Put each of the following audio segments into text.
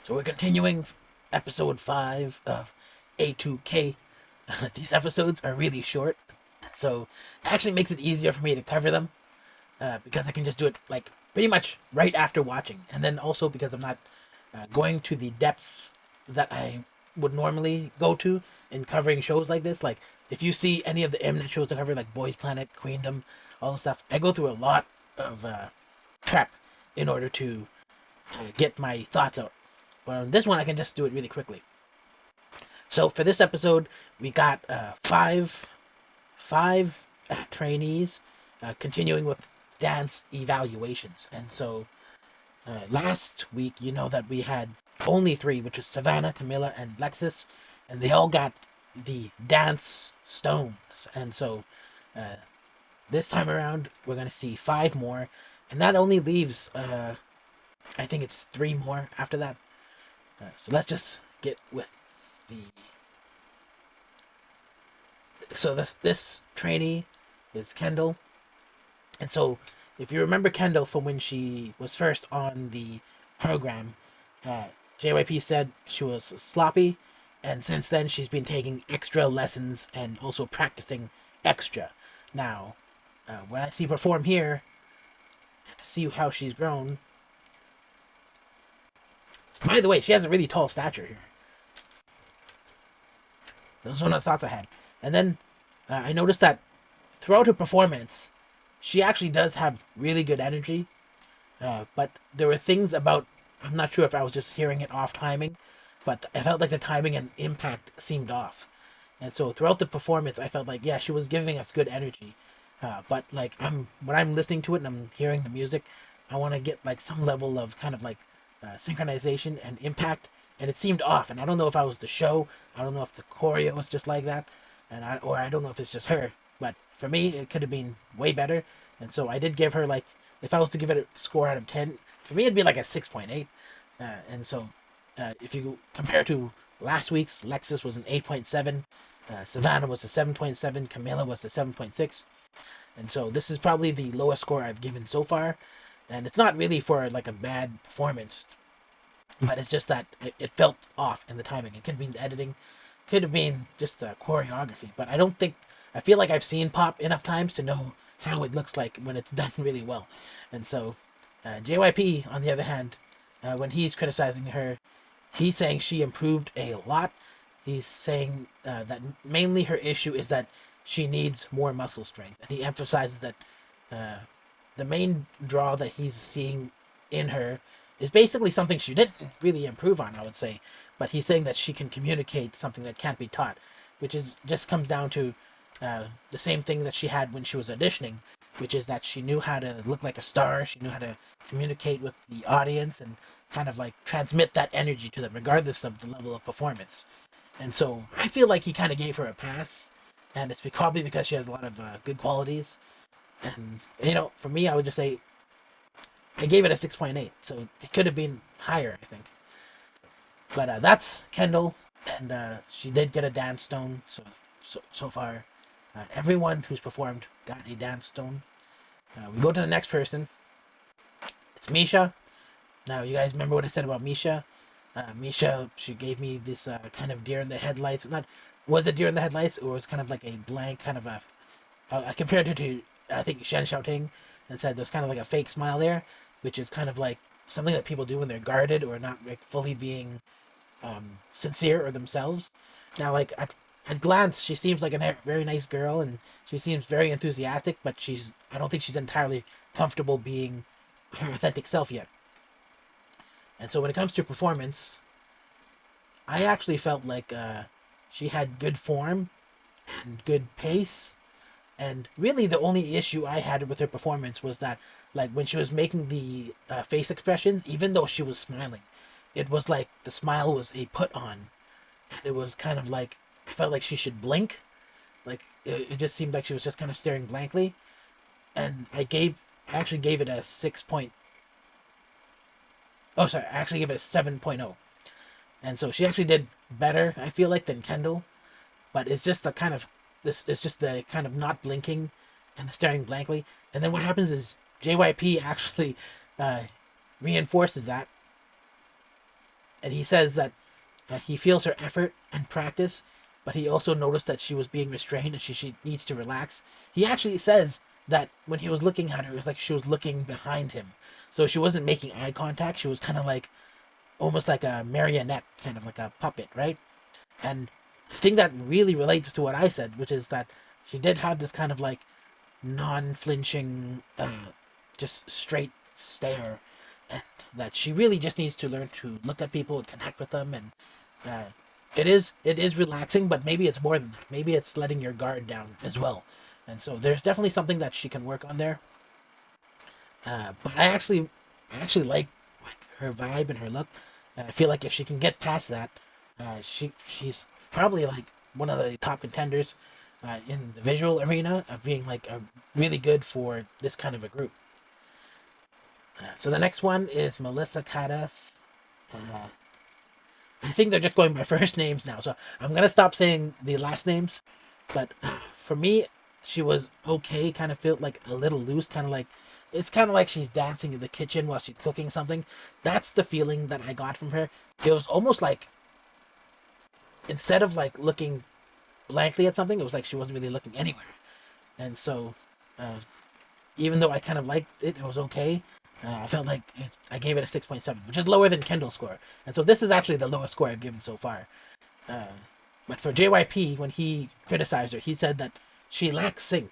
So we're continuing episode 5 of A2K. These episodes are really short, so it actually makes it easier for me to cover them because I can just do it like pretty much right after watching, and then also because I'm not going to the depths that I would normally go to in covering shows like this. Like if you see any of the Mnet shows I cover, like Boys Planet, Queendom, all the stuff, I go through a lot of prep in order to get my thoughts out. But on this one, I can just do it really quickly. So for this episode, we got five trainees continuing with dance evaluations. And so last week, you know that we had only three, which was Savannah, Camilla, and Lexus, and they all got the dance stones. And so this time around, we're gonna see five more, and that only leaves I think it's three more after that. So let's just get with the. So this trainee is Kendall, and so if you remember Kendall from when she was first on the program, JYP said she was sloppy, and since then she's been taking extra lessons and also practicing extra. Now, when I see her perform here, and to see how she's grown. By the way, she has a really tall stature here. That was one of the thoughts I had. And then I noticed that throughout her performance, she actually does have really good energy. But there were things about, I'm not sure if I was just hearing it off timing, but I felt like the timing and impact seemed off. And so throughout the performance, I felt like, yeah, she was giving us good energy. But like when I'm listening to it and I'm hearing the music, I want to get like some level of kind of like synchronization and impact, and it seemed off. And I don't know if I was the show, I don't know if the choreo was just like that, or I don't know if it's just her. But for me, it could have been way better. And so I did give her like, if I was to give it a score out of 10, for me it'd be like a 6.8. And so if you compare to last week's, Lexus was an 8.7, Savannah was a 7.7, Camilla was a 7.6. And so this is probably the lowest score I've given so far. And it's not really for like a bad performance, but it's just that it felt off in the timing. It could have been the editing, could have been just the choreography. But I don't think, I feel like I've seen Pop enough times to know how it looks like when it's done really well. And so JYP, on the other hand, when he's criticizing her, he's saying she improved a lot. He's saying that mainly her issue is that she needs more muscle strength. And he emphasizes that the main draw that he's seeing in her is basically something she didn't really improve on, I would say. But he's saying that she can communicate something that can't be taught, which is just comes down to the same thing that she had when she was auditioning, which is that she knew how to look like a star, she knew how to communicate with the audience and kind of like transmit that energy to them, regardless of the level of performance. And so I feel like he kind of gave her a pass, and it's probably because she has a lot of good qualities. And for me, I would just say I gave it a 6.8, so it could have been higher, I think. But that's Kendall, and she did get a dance stone. So far, everyone who's performed got a dance stone. We go to the next person. It's Misha. Now, you guys remember what I said about Misha? Misha, she gave me this kind of deer in the headlights. Not was it deer in the headlights, or was kind of like a blank kind of a. I compared her to I think Shen Xiaoting, and said there's kind of like a fake smile there, which is kind of like something that people do when they're guarded or not like fully being sincere or themselves. Now, like at glance, she seems like a very nice girl, and she seems very enthusiastic, but I don't think she's entirely comfortable being her authentic self yet. And so when it comes to performance, I actually felt like she had good form and good pace. And really, the only issue I had with her performance was that, like, when she was making the face expressions, even though she was smiling, it was like the smile was a put on. And it was kind of like, I felt like she should blink. Like, it just seemed like she was just kind of staring blankly. And I actually gave it a 6 point. Oh, sorry, I actually gave it a 7.0. And so she actually did better, I feel like, than Kendall. But it's just the kind of it's just the kind of not blinking and the staring blankly. And then what happens is JYP actually reinforces that and he says that he feels her effort and practice, but he also noticed that she was being restrained and she needs to relax. He actually says that when he was looking at her, it was like she was looking behind him. So she wasn't making eye contact. She was kind of like almost like a marionette, kind of like a puppet, right? And I think that really relates to what I said, which is that she did have this kind of like non-flinching, just straight stare, and that she really just needs to learn to look at people and connect with them. And uh, it is relaxing, but maybe it's more than that. Maybe it's letting your guard down as well. And so there's definitely something that she can work on there. But I actually like her vibe and her look. And I feel like if she can get past that, she's probably like one of the top contenders in the visual arena of being like a really good for this kind of a group. So the next one is Melissa Cadas. Uh, I think they're just going by first names now, so I'm gonna stop saying the last names. But for me, she was okay. Kind of felt like a little loose. Kind of like it's kind of like she's dancing in the kitchen while she's cooking something. That's the feeling that I got from her. It was almost like instead of like looking blankly at something, it was like she wasn't really looking anywhere. And so, uh, even though I kind of liked it, it was okay. I felt like I gave it a 6.7, which is lower than Kendall's score. And so this is actually the lowest score I've given so far. Uh, but for JYP, when he criticized her, he said that she lacks sync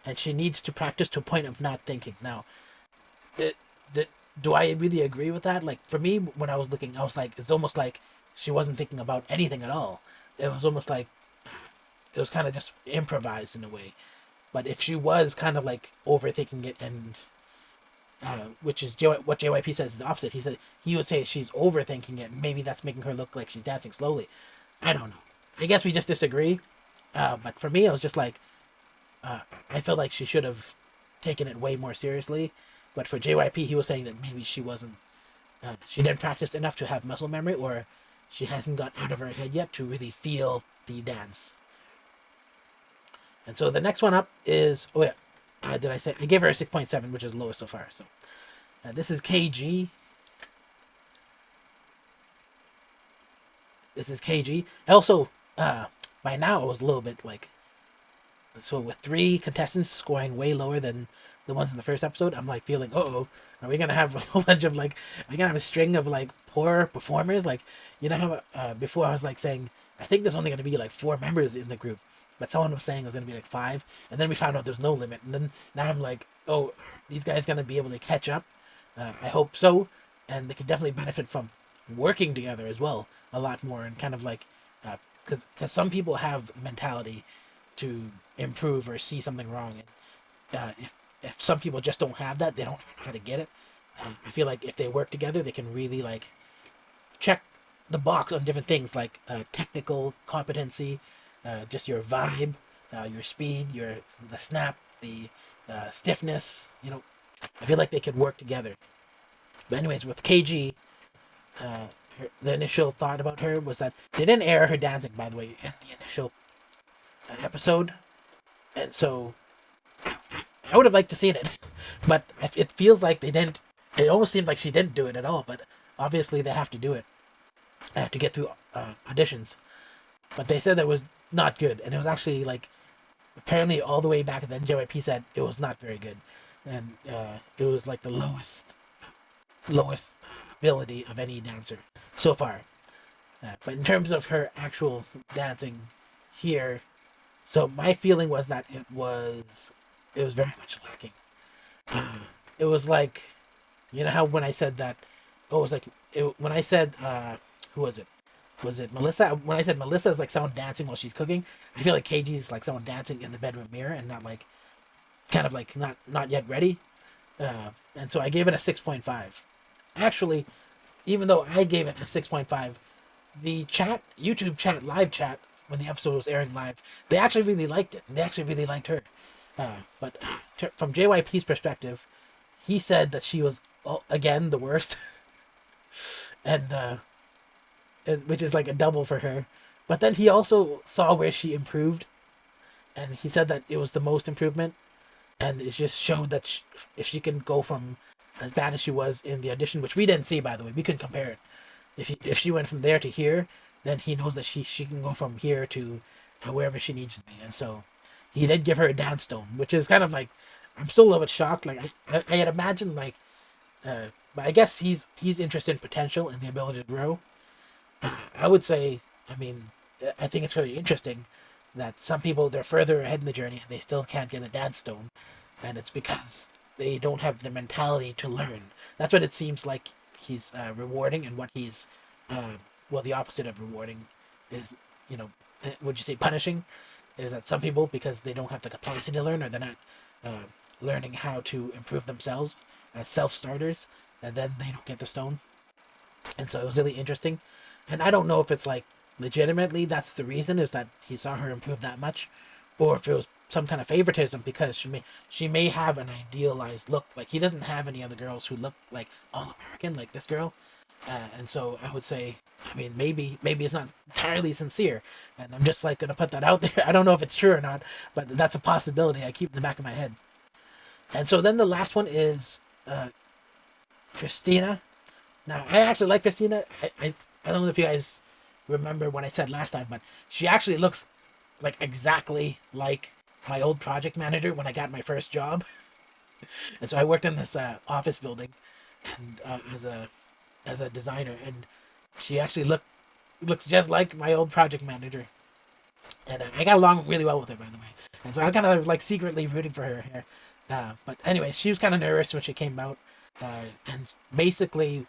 and she needs to practice to a point of not thinking. Now, it, it, do I really agree with that? Like, for me, when I was looking, I was like, it's almost like she wasn't thinking about anything at all. It was almost like it was kind of just improvised in a way. But if she was kind of like overthinking it and which is what JYP says is the opposite. He would say she's overthinking it. Maybe that's making her look like she's dancing slowly. I don't know. I guess we just disagree. But for me, it was just like I felt like she should have taken it way more seriously. But for JYP, he was saying that maybe she wasn't. She didn't practice enough to have muscle memory, or she hasn't got out of her head yet to really feel the dance. And so the next one up is oh yeah, did I say I gave her a 6.7, which is lowest so far. So this is KG. This is KG. Also, by now I was a little bit like so with three contestants scoring way lower than the ones in the first episode. I'm like feeling, oh, are we gonna have a whole bunch of like, are we gonna have a string of like poor performers? Like, you know how before I was like saying I think there's only gonna be like four members in the group, but someone was saying it was gonna be like five, and then we found out there's no limit, and then now I'm like, oh, these guys gonna be able to catch up? I hope so, and they could definitely benefit from working together as well a lot more, and kind of like, because some people have a mentality to improve or see something wrong, and if some people just don't have that, they don't know how to get it. I feel like if they work together, they can really like check the box on different things like technical competency, just your vibe, your speed, the snap, the stiffness. I feel like they could work together. But anyways, with KG, the initial thought about her was that they didn't air her dancing, by the way, in the initial episode, and so I would have liked to seen it, but it feels like they didn't. It almost seemed like she didn't do it at all, but obviously they have to do it to get through auditions. But they said that it was not good, and it was actually like apparently all the way back then. JYP said it was not very good, and it was like the lowest ability of any dancer so far. But in terms of her actual dancing here, so my feeling was that it was very much lacking. It was like, you know how when I said that, oh, it was like when I said who was it? Was it Melissa? When I said Melissa is like someone dancing while she's cooking, I feel like KG is like someone dancing in the bedroom mirror and not like kind of like not yet ready. And so I gave it a 6.5. Actually, even though I gave it a 6.5, the YouTube chat, live chat, when the episode was airing live, they actually really liked it. And they actually really liked her. But from JYP's perspective, he said that she was, again, the worst. and which is like a double for her. But then he also saw where she improved. And he said that it was the most improvement. And it just showed that if she can go from as bad as she was in the audition, which we didn't see, by the way, we couldn't compare it. if she went from there to here, then he knows that she can go from here to wherever she needs to be. And so he did give her a dance stone, which is kind of like, I'm still a little bit shocked. Like I had imagined like, but I guess he's interested in potential and the ability to grow. I would say, I mean, I think it's really interesting that some people they're further ahead in the journey and they still can't get a dad stone, and it's because they don't have the mentality to learn. That's what it seems like he's rewarding, and what he's, well, the opposite of rewarding is, you know, would you say punishing? Is that some people, because they don't have the capacity to learn, or they're not uh, learning how to improve themselves as self starters, and then they don't get the stone. And so it was really interesting. And I don't know if it's like legitimately that's the reason, is that he saw her improve that much, or if it was some kind of favoritism because she may have an idealized look. Like he doesn't have any other girls who look like all American like this girl. And so I would say, I mean, maybe it's not entirely sincere, and I'm just like gonna put that out there. I don't know if it's true or not, but that's a possibility I keep in the back of my head. And so then the last one is Christina. Now, I actually like Christina. I don't know if you guys remember what I said last time, but she actually looks like exactly like my old project manager when I got my first job. And so I worked in this office building, and as a designer, and she actually looks just like my old project manager. And I got along really well with her, by the way. And so I'm kind of like secretly rooting for her here. But anyway, she was kind of nervous when she came out, and basically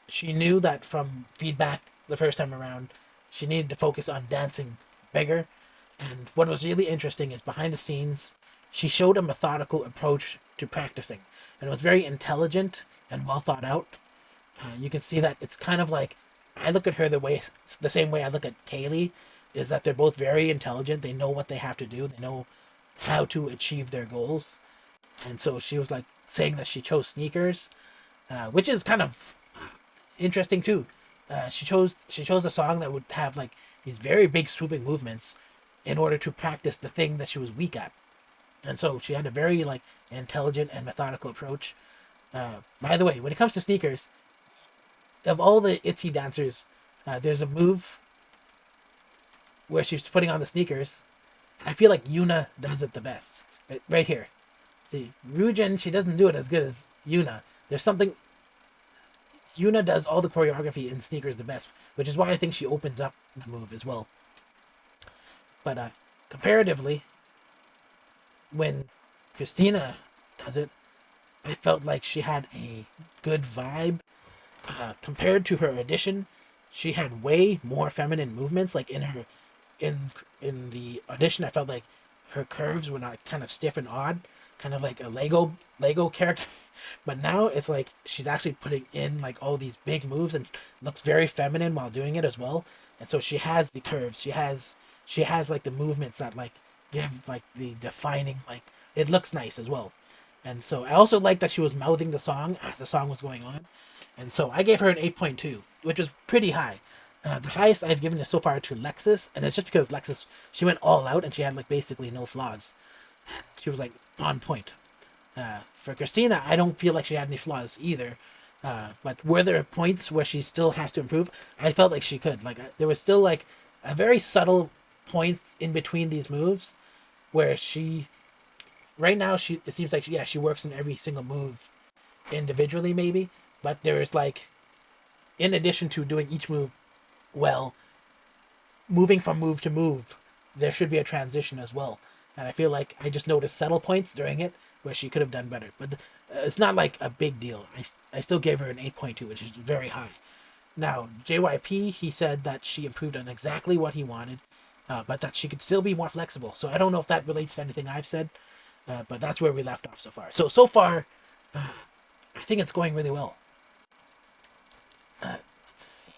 she knew that from feedback the first time around, she needed to focus on dancing bigger. And what was really interesting is behind the scenes, she showed a methodical approach to practicing, and it was very intelligent and well thought out. You can see that it's kind of like, I look at her the same way I look at Kaylee, is that they're both very intelligent. They know what they have to do. They know how to achieve their goals. And so she was like saying that she chose sneakers, which is kind of interesting too. She chose a song that would have like these very big swooping movements in order to practice the thing that she was weak at. And so she had a very like intelligent and methodical approach. By the way, when it comes to sneakers, of all the ITZY dancers, there's a move where she's putting on the sneakers. I feel like Yuna does it the best. Right here. See, Ryujin, she doesn't do it as good as Yuna. There's something, Yuna does all the choreography in sneakers the best, which is why I think she opens up the move as well. But comparatively, when Christina does it, I felt like she had a good vibe. Compared to her audition, she had way more feminine movements. Like in in the audition, I felt like her curves were not kind of stiff and odd, kind of like a Lego character. But now it's like she's actually putting in like all these big moves and looks very feminine while doing it as well. And so she has the curves. She has like the movements that like give like the defining, like it looks nice as well. And so I also like that she was mouthing the song as the song was going on. And so I gave her an 8.2, which is pretty high. The highest I've given is so far to Lexus, and it's just because Lexus, she went all out and she had like basically no flaws. She was like on point. For Christina, I don't feel like she had any flaws either. But were there points where she still has to improve? I felt like she could. Like there was still like a very subtle points in between these moves where she, right now, it seems like she works in every single move individually maybe, but there's like, in addition to doing each move well, moving from move to move, there should be a transition as well. And I feel like I just noticed subtle points during it where she could have done better. But it's not like a big deal. I still gave her an 8.2, which is very high. Now, JYP, he said that she improved on exactly what he wanted, but that she could still be more flexible. So I don't know if that relates to anything I've said, but that's where we left off so far. So far, I think it's going really well. Let's see.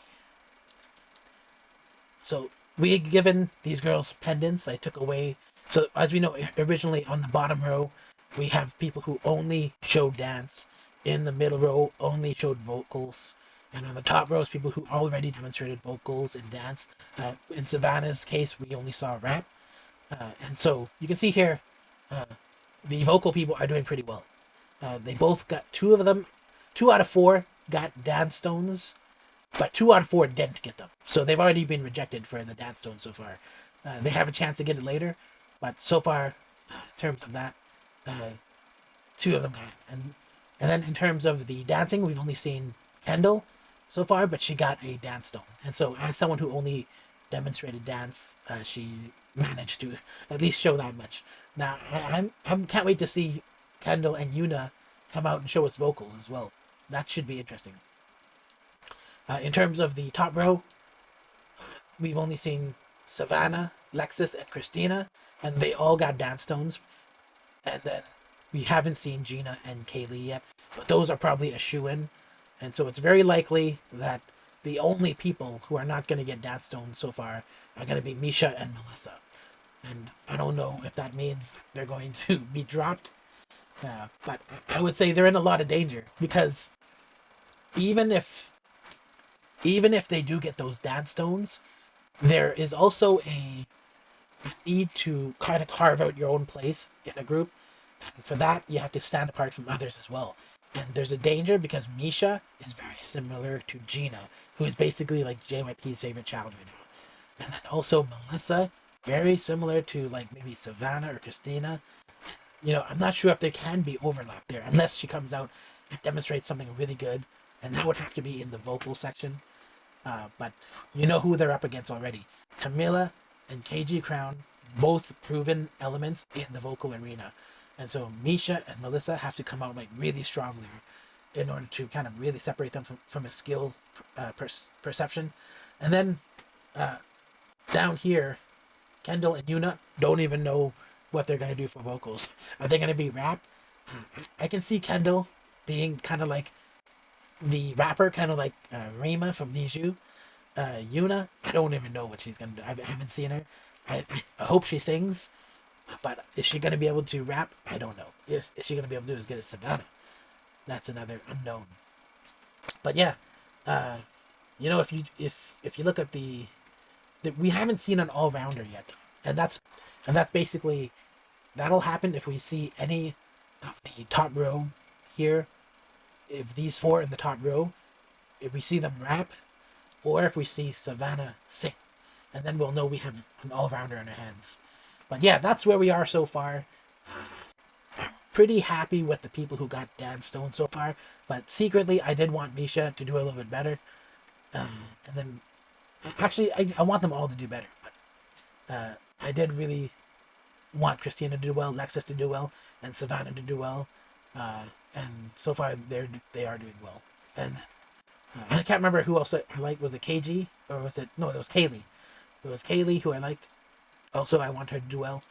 So we had given these girls pendants. I took away. So as we know, originally on the bottom row, we have people who only showed dance. In the middle row, only showed vocals. And on the top row is people who already demonstrated vocals and dance. In Savannah's case, we only saw rap. And so you can see here, uh, the vocal people are doing pretty well. They both got two out of four got dance stones. but 2 out of 4 didn't get them. So they've already been rejected for the dance stone so far. They have a chance to get it later, but so far, in terms of that, 2 of them got it. And then in terms of the dancing, we've only seen Kendall so far, but she got a dance stone. And so, as someone who only demonstrated dance, she managed to at least show that much. Now, I can't wait to see Kendall and Yuna come out and show us vocals as well. That should be interesting. In terms of the top row, we've only seen Savannah, Lexus, and Christina, and they all got dance stones. And then we haven't seen Gina and Kaylee yet, but those are probably a shoe-in. And so it's very likely that the only people who are not going to get dance stones so far are going to be Misha and Melissa. And I don't know if that means they're going to be dropped, but I would say they're in a lot of danger, because even if they do get those dance stones, there is also a need to kind of carve out your own place in a group. And for that, you have to stand apart from others as well. And there's a danger because Misha is very similar to Gina, who is basically like JYP's favorite child right now. And then also Melissa, very similar to like maybe Savannah or Christina. You know, I'm not sure if there can be overlap there unless she comes out and demonstrates something really good. And that would have to be in the vocal section. But you know who they're up against already. Camilla and KG Crown, both proven elements in the vocal arena. And so Misha and Melissa have to come out like really strong there in order to kind of really separate them from a skill perception. And then down here, Kendall and Yuna don't even know what they're going to do for vocals. Are they going to be rap? I can see Kendall being kind of like the rapper, kind of like Rima from Niju. Yuna, I don't even know what she's going to do. I haven't seen her. I hope she sings. But is she going to be able to rap? I don't know. Is she going to be able to do as good as Savannah? That's another unknown. But yeah, you know, if you look at the we haven't seen an all rounder yet, and that's basically that'll happen if we see any of the top row here. If these 4 in the top row, if we see them rap, or if we see Savannah sing, and then we'll know we have an all rounder in our hands. But yeah, that's where we are so far. I'm pretty happy with the people who got dance stones so far. But secretly, I did want Misha to do a little bit better. And then, actually, I want them all to do better. But I did really want Christina to do well, Lexus to do well, and Savannah to do well. And so far, they are doing well. And I can't remember who else I liked. Was it KG? Or was it... No, it was Kaylee. It was Kaylee who I liked. Also, I want her to do well,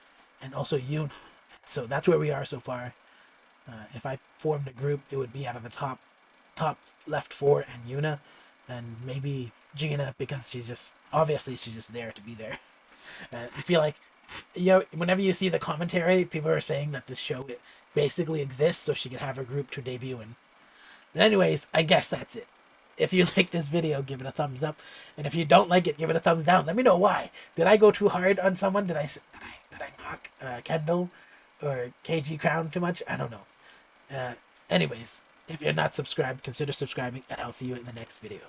and also Yoon. So that's where we are so far. If I formed a group, it would be out of the top left 4 and Yuna, and maybe Gina, because she's just there to be there. I feel like, you know, whenever you see the commentary, people are saying that this show basically exists so she can have her group to debut in. But anyways, I guess that's it. If you like this video, give it a thumbs up, and if you don't like it, give it a thumbs down. Let me know why. Did I go too hard on someone? Did I knock Kendall or KG Crown too much? I don't know. Anyways, if you're not subscribed, consider subscribing, and I'll see you in the next video.